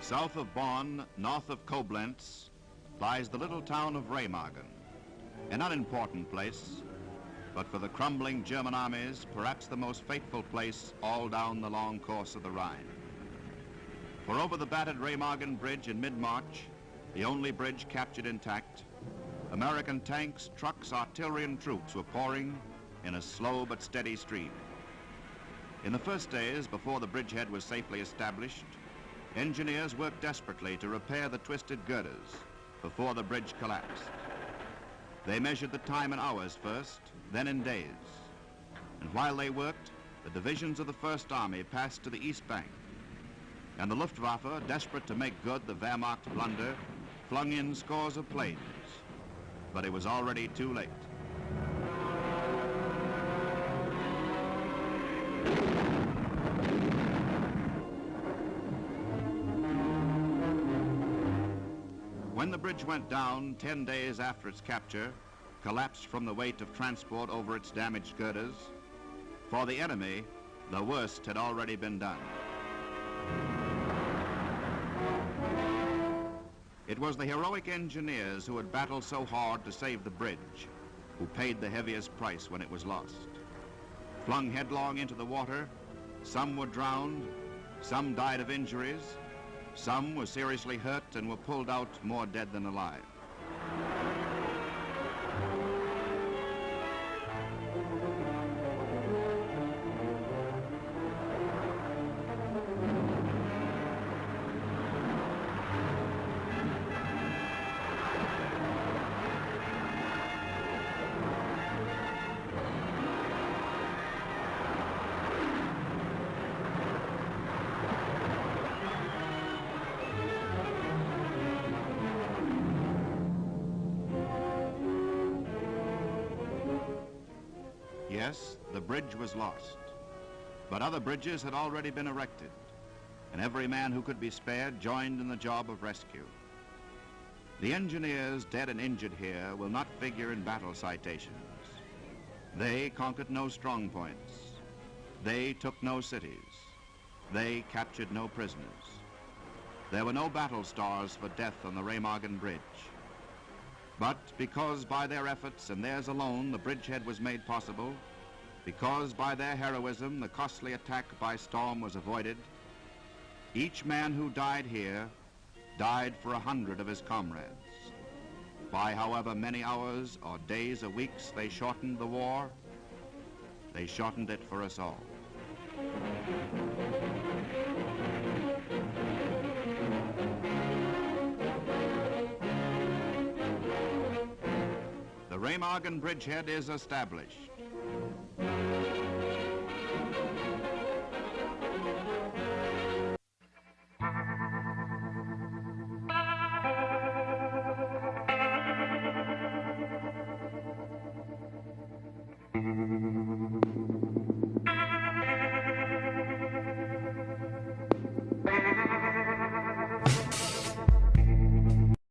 South of Bonn, north of Koblenz, lies the little town of Remagen, an unimportant place, but for the crumbling German armies, perhaps the most fateful place all down the long course of the Rhine. For over the battered Remagen bridge in mid-March, the only bridge captured intact, American tanks, trucks, artillery, and troops were pouring in a slow but steady stream. In the first days, before the bridgehead was safely established, engineers worked desperately to repair the twisted girders before the bridge collapsed. They measured the time in hours first, then in days. And while they worked, the divisions of the First Army passed to the east bank. And the Luftwaffe, desperate to make good the Wehrmacht blunder, flung in scores of planes. But it was already too late. When the bridge went down 10 days after its capture, collapsed from the weight of transport over its damaged girders, for the enemy, the worst had already been done. It was the heroic engineers who had battled so hard to save the bridge, who paid the heaviest price when it was lost. Flung headlong into the water, some were drowned, some died of injuries, some were seriously hurt and were pulled out more dead than alive. Yes, the bridge was lost, but other bridges had already been erected, and every man who could be spared joined in the job of rescue. The engineers dead and injured here will not figure in battle citations. They conquered no strong points. They took no cities. They captured no prisoners. There were no battle stars for death on the Remagen Bridge. But because by their efforts and theirs alone the bridgehead was made possible, because by their heroism the costly attack by storm was avoided, each man who died here died for 100 of his comrades. By however many hours or days or weeks they shortened the war, they shortened it for us all. The Remagen bridgehead is established.